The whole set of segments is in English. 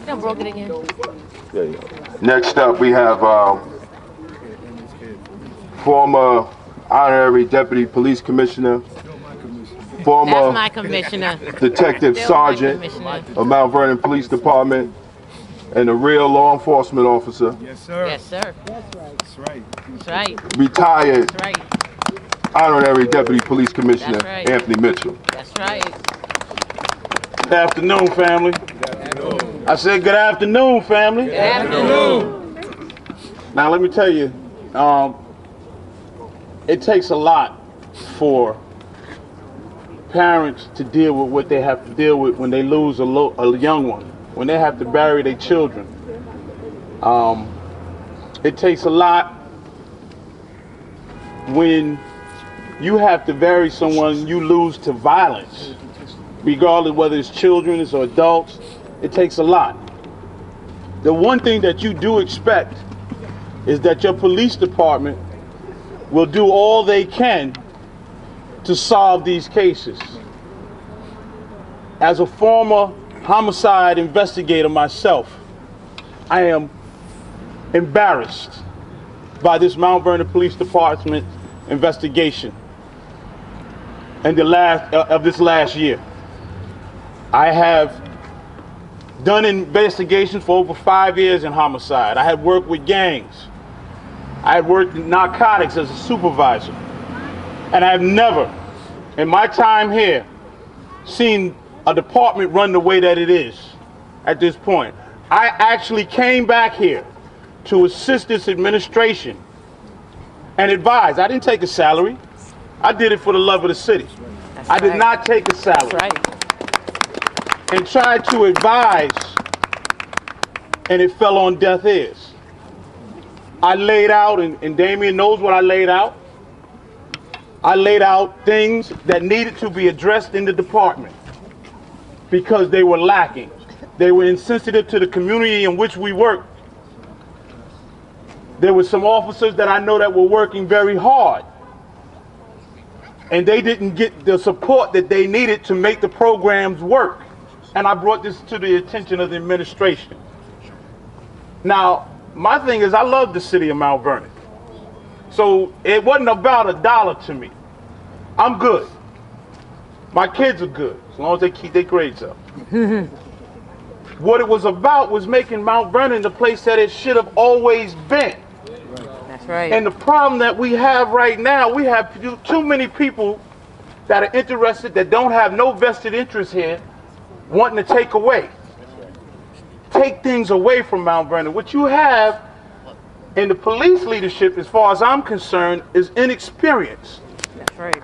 done broke it again. There you go. Next up, we have former honorary deputy police commissioner, former That's my commissioner. detective Still sergeant my commissioner. of Mount Vernon Police Department, and a real law enforcement officer. Yes, sir. Yes, sir. That's right. That's right. Retired That's right. honorary deputy police commissioner, That's right. Anthony Mitchell. That's right. Good afternoon, family. I said good afternoon, family. Good afternoon. Now let me tell you, it takes a lot for parents to deal with what they have to deal with when they lose a young one, when they have to bury their children. It takes a lot when you have to bury someone you lose to violence, regardless whether it's children or adults. It takes a lot. The one thing that you do expect is that your police department will do all they can to solve these cases. As a former homicide investigator myself, I am embarrassed by this Mount Vernon Police Department investigation and this last year. I have done investigations for over 5 years in homicide. I had worked with gangs. I had worked in narcotics as a supervisor. And I have never, in my time here, seen a department run the way that it is at this point. I actually came back here to assist this administration and advise. I didn't take a salary. I did it for the love of the city. I did not take a salary. That's right. And tried to advise, and it fell on deaf ears. I laid out, and Damien knows what I laid out. I laid out things that needed to be addressed in the department because they were lacking. They were insensitive to the community in which we work. There were some officers that I know that were working very hard, and they didn't get the support that they needed to make the programs work. And I brought this to the attention of the administration. Now, my thing is, I love the city of Mount Vernon. So it wasn't about $1 to me. I'm good. My kids are good, as long as they keep their grades up. What it was about was making Mount Vernon the place that it should have always been. That's right. And the problem that we have right now, we have too many people that are interested, that don't have no vested interest here, wanting to take things away from Mount Vernon. What you have in the police leadership, as far as I'm concerned, is inexperience. That's right.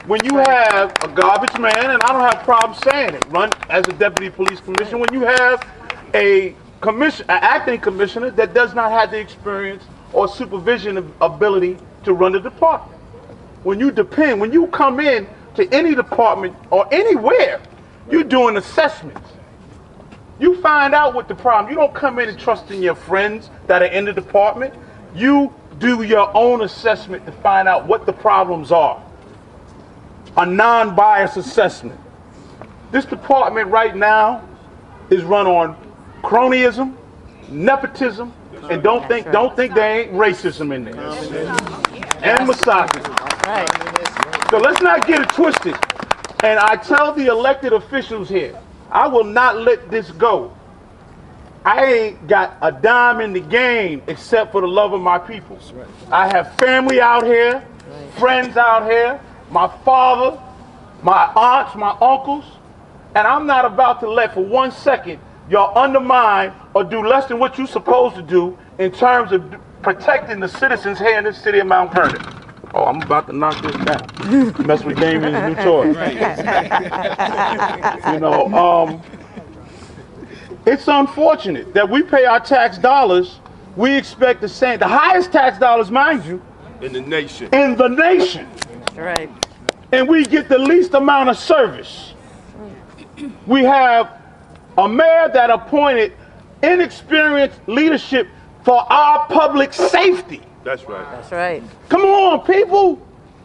When you have a garbage man, and I don't have problems saying it, run as a deputy police commissioner, when you have an acting commissioner that does not have the experience or supervision ability to run the department. When you come in to any department or anywhere, you're doing assessments. You find out what the problem. You don't come in and trust in your friends that are in the department. You do your own assessment to find out what the problems are. A non-biased assessment. This department right now is run on cronyism, nepotism, and don't think there ain't racism in there. And misogyny. Right. So let's not get it twisted. And I tell the elected officials here, I will not let this go. I ain't got a dime in the game except for the love of my people. I have family out here, friends out here, my father, my aunts, my uncles, and I'm not about to let for 1 second y'all undermine or do less than what you're supposed to do in terms of protecting the citizens here in this city of Mount Vernon. Oh, I'm about to knock this down. Mess with Damien's new toy. You know, it's unfortunate that we pay our tax dollars. We expect the same, the highest tax dollars, mind you, In the nation. in the nation. That's right. And we get the least amount of service. We have a mayor that appointed inexperienced leadership for our public safety. That's right. That's right. Come on, people.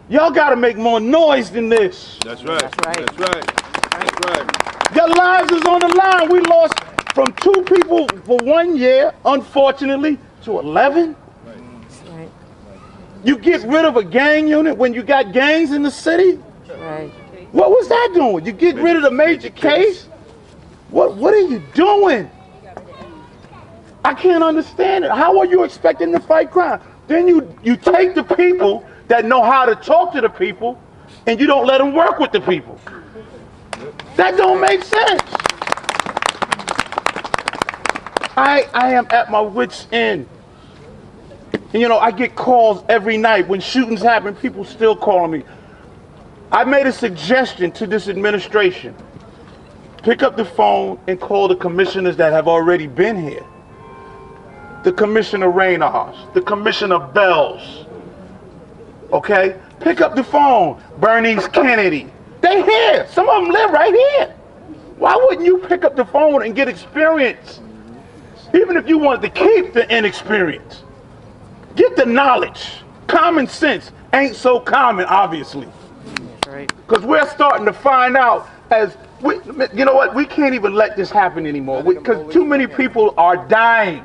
Y'all got to make more noise than this. That's right. That's right. That's right. That's right. Your lives is on the line. We lost from 2 people for 1 year, unfortunately, to 11. That's right. You get rid of a gang unit when you got gangs in the city? Right. What was that doing? You get rid of the major case? What are you doing? I can't understand it. How are you expecting to fight crime? Then you take the people that know how to talk to the people and you don't let them work with the people. That don't make sense. I am at my wit's end. And, you know, I get calls every night. When shootings happen, people still calling me. I made a suggestion to this administration. Pick up the phone and call the commissioners that have already been here. The Commissioner Reynolds, the Commissioner Bells. Okay? Pick up the phone. Bernice Kennedy. They here. Some of them live right here. Why wouldn't you pick up the phone and get experience? Even if you wanted to keep the inexperience. Get the knowledge. Common sense ain't so common, obviously. That's right. Because we're starting to find out you know what? We can't even let this happen anymore. Because too many people are dying.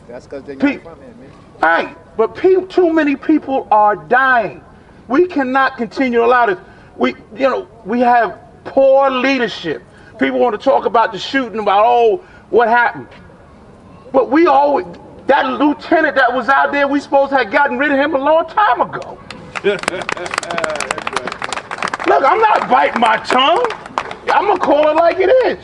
That's because they're not from here, man. Right, but too many people are dying. We cannot continue to allow this. We have poor leadership. People want to talk about the shooting, about what happened. But that lieutenant that was out there, we supposed to have gotten rid of him a long time ago. Look, I'm not biting my tongue. I'm gonna call it like it is.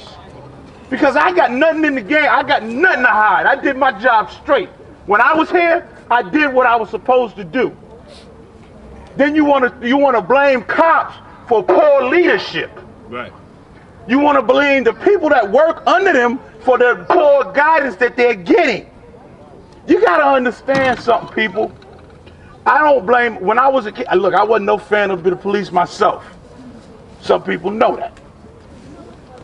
Because I got nothing in the game. I got nothing to hide. I did my job straight. When I was here, I did what I was supposed to do. Then you want to blame cops for poor leadership. Right. You want to blame the people that work under them for the poor guidance that they're getting. You got to understand something, people. I don't blame. When I was a kid, look, I wasn't no fan of the police myself. Some people know that.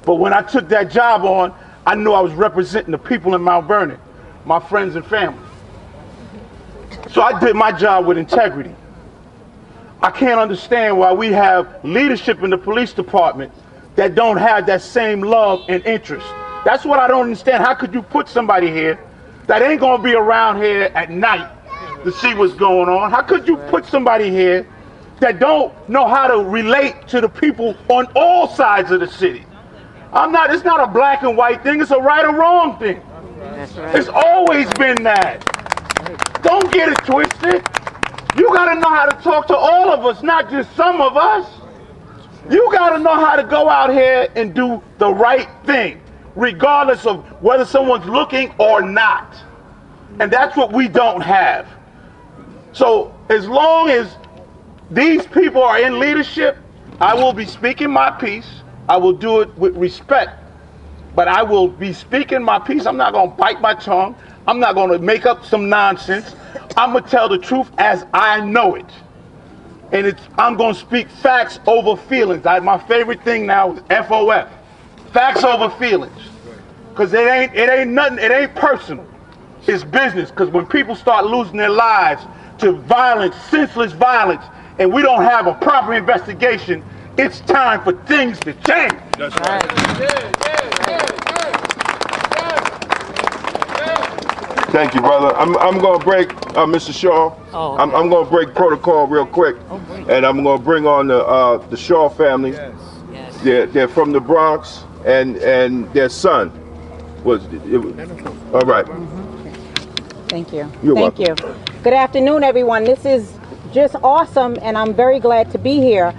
But when I took that job on, I knew I was representing the people in Mount Vernon, my friends and family. So I did my job with integrity. I can't understand why we have leadership in the police department that don't have that same love and interest. That's what I don't understand. How could you put somebody here that ain't gonna be around here at night to see what's going on? How could you put somebody here that don't know how to relate to the people on all sides of the city? It's not a black and white thing, it's a right or wrong thing. That's right. It's always been that. Don't get it twisted. You gotta know how to talk to all of us, not just some of us. You gotta know how to go out here and do the right thing, regardless of whether someone's looking or not. And that's what we don't have. So as long as these people are in leadership, I will be speaking my piece. I will do it with respect, but I will be speaking my piece. I'm not going to bite my tongue. I'm not going to make up some nonsense. I'm going to tell the truth as I know it. And I'm going to speak facts over feelings. My favorite thing now is FOF. Facts over feelings. Because it ain't nothing, it ain't personal. It's business. Because when people start losing their lives to violence, senseless violence, and we don't have a proper investigation, it's time for things to change. That's right. Thank you, brother. I'm going to break, Mr. Shaw. Oh, okay. I'm going to break protocol real quick. And I'm going to bring on the Shaw family. Yes. They're from the Bronx, and their son was. All right. Thank you. You're Thank welcome. you. Good afternoon, everyone. This is just awesome, and I'm very glad to be here.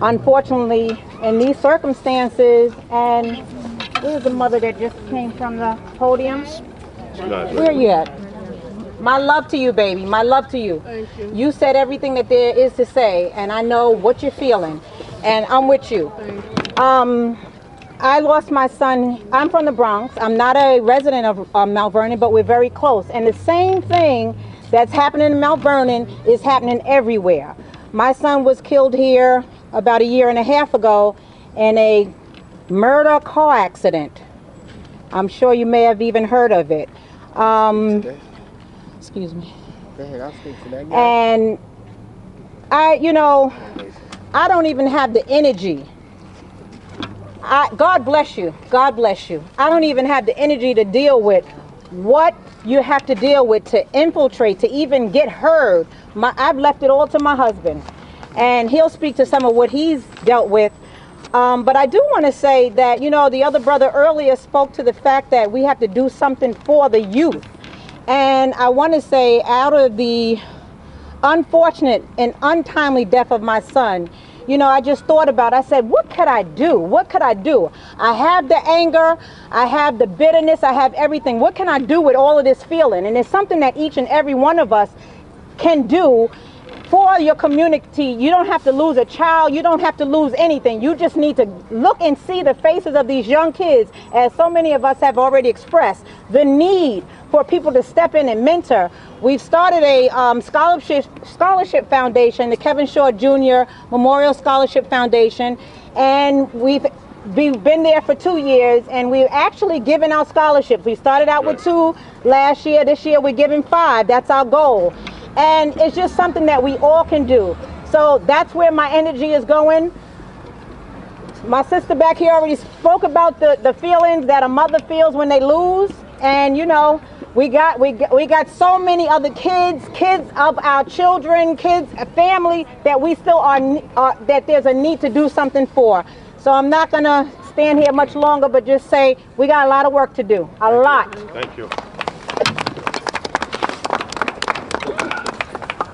Unfortunately, in these circumstances, and where's the mother that just came from the podium? Where you at? My love to you, baby. My love to you. Thank you. You said everything that there is to say, and I know what you're feeling, and I'm with you. I lost my son. I'm from the Bronx. I'm not a resident of Mount Vernon, but we're very close. And the same thing that's happening in Mount Vernon is happening everywhere. My son was killed here about 1.5 years ago in a murder car accident. I'm sure you may have even heard of it. Excuse me. Go ahead, I'll speak to that guy. And I don't even have the energy God bless you. God bless you. I don't even have the energy to deal with what you have to deal with to infiltrate, to even get heard. I've left it all to my husband, and he'll speak to some of what he's dealt with. But I do want to say that, you know, the other brother earlier spoke to the fact that we have to do something for the youth. And I want to say, out of the unfortunate and untimely death of my son, you know, I just thought about, I said, what could I do? What could I do? I have the anger, I have the bitterness, I have everything. What can I do with all of this feeling? And it's something that each and every one of us can do for your community. You don't have to lose a child. You don't have to lose anything. You just need to look and see the faces of these young kids, as so many of us have already expressed, the need for people to step in and mentor. We've started a scholarship foundation, the Kevin Shaw Jr. Memorial Scholarship Foundation, and we've been there for 2 years, and we've actually given out scholarships. We started out with 2 last year. This year we're giving 5. That's our goal. And it's just something that we all can do. So that's where my energy is going. My sister back here already spoke about the feelings that a mother feels when they lose. And you know, we got so many other kids of our children, kids, family that we still are that there's a need to do something for. So I'm not gonna stand here much longer, but just say we got a lot of work to do. A lot. Thank you.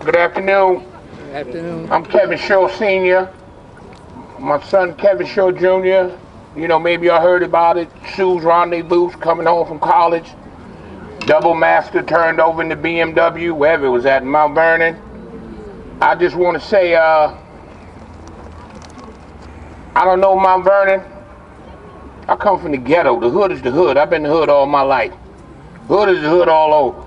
Good afternoon. Good afternoon. I'm Kevin Shaw Sr. My son Kevin Shaw Jr. You know, maybe y'all heard about it. Sue's Rendezvous, coming home from college. Double master turned over in the BMW, wherever it was at in Mount Vernon. I just want to say, I don't know Mount Vernon. I come from the ghetto. The hood is the hood. I've been in the hood all my life. Hood is the hood all over.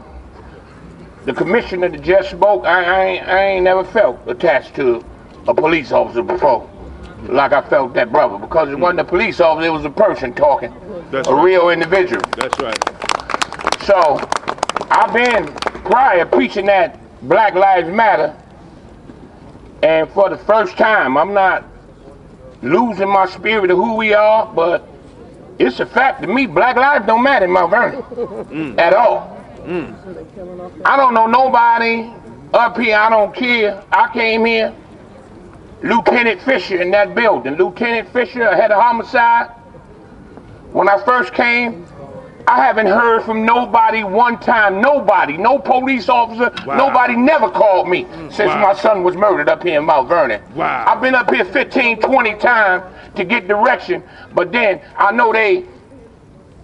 The commissioner that just spoke, I ain't never felt attached to a police officer before, like I felt that brother, because it wasn't a police officer, it was a person talking, real individual. That's right. So, I've been prior preaching that Black Lives Matter, and for the first time, I'm not losing my spirit of who we are, but it's a fact to me, Black lives don't matter in Mount Vernon at all. I don't know nobody up here, I don't care. I came here, Lieutenant Fisher in that building. Lieutenant Fisher had a homicide. When I first came, I haven't heard from nobody one time. Nobody, no police officer, nobody never called me since my son was murdered up here in Mount Vernon. I've been up here 15, 20 times to get direction, but then I know they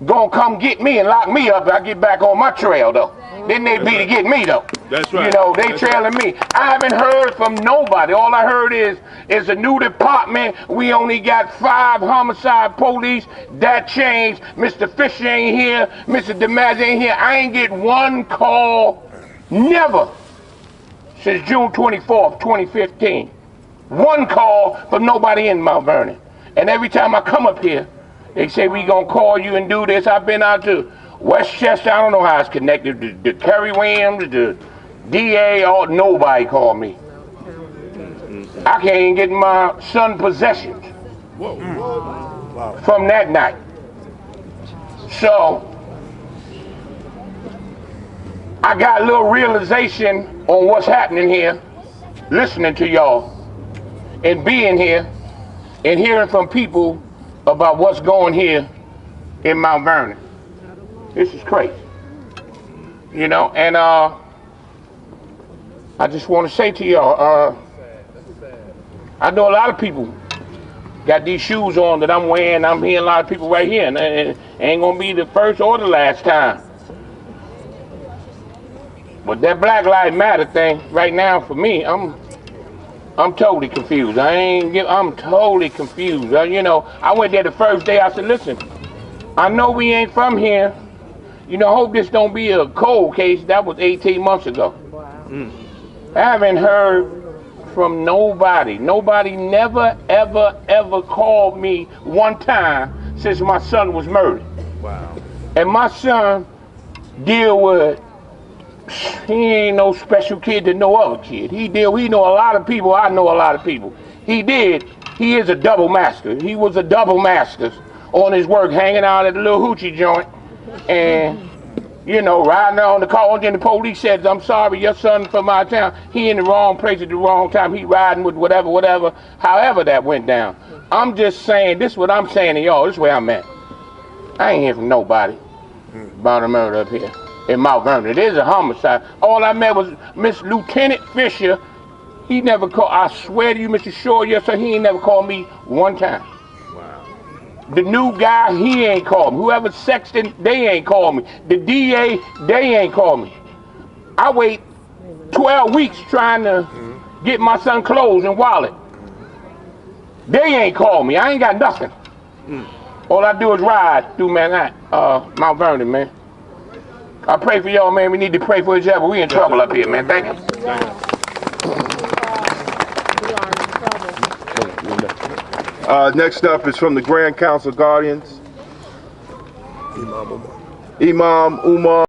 gonna come get me and lock me up if I get back on my trail though. Then they be to get me though. That's right. You know, they trailing me. I haven't heard from nobody. All I heard is a new department. We only got 5 homicide police. That changed. Mr. Fisher ain't here. Mr. DeMaz ain't here. I ain't get one call, never, since June 24th, 2015. One call from nobody in Mount Vernon. And every time I come up here, they say we gonna call you and do this. I've been out to Westchester. I don't know how it's connected. The Kerry Williams, the DA, or nobody called me. I can't even get my son possessions from that night. So I got a little realization on what's happening here, listening to y'all and being here and hearing from people about what's going here in Mount Vernon. This is crazy. You know, and I just want to say to y'all, I know a lot of people got these shoes on that I'm wearing. I'm hearing a lot of people right here, and it ain't gonna be the first or the last time. But that Black Lives Matter thing right now for me, I'm totally confused. I'm totally confused. You know, I went there the first day. I said, listen, I know we ain't from here. You know, hope this don't be a cold case. That was 18 months ago. I haven't heard from nobody. Nobody never, ever, ever called me one time since my son was murdered. And my son deal with, he ain't no special kid to no other kid. He know a lot of people. I know a lot of people. He did he is a double master. He was a double master on his work, hanging out at the little hoochie joint, and you know, riding on the car. And the police said, "I'm sorry, your son from our town. He in the wrong place at the wrong time. He riding with whatever. However that went down." I'm just saying, this is what I'm saying to y'all. This is where I'm at. I ain't hear from nobody about a murder up here in Mount Vernon. It is a homicide. All I met was Miss Lieutenant Fisher. He never called. I swear to you, Mr. Shore, yes sir, he ain't never called me one time. The new guy, he ain't called me. Whoever Sexton, they ain't called me. The DA, they ain't called me. I wait 12 weeks trying to get my son clothes and wallet. They ain't called me. I ain't got nothing. All I do is ride through Mount Vernon, man. I pray for y'all, man. We need to pray for each other. We in trouble up here, man. Thank you. Next up is from the Grand Council Guardians. Imam Umar.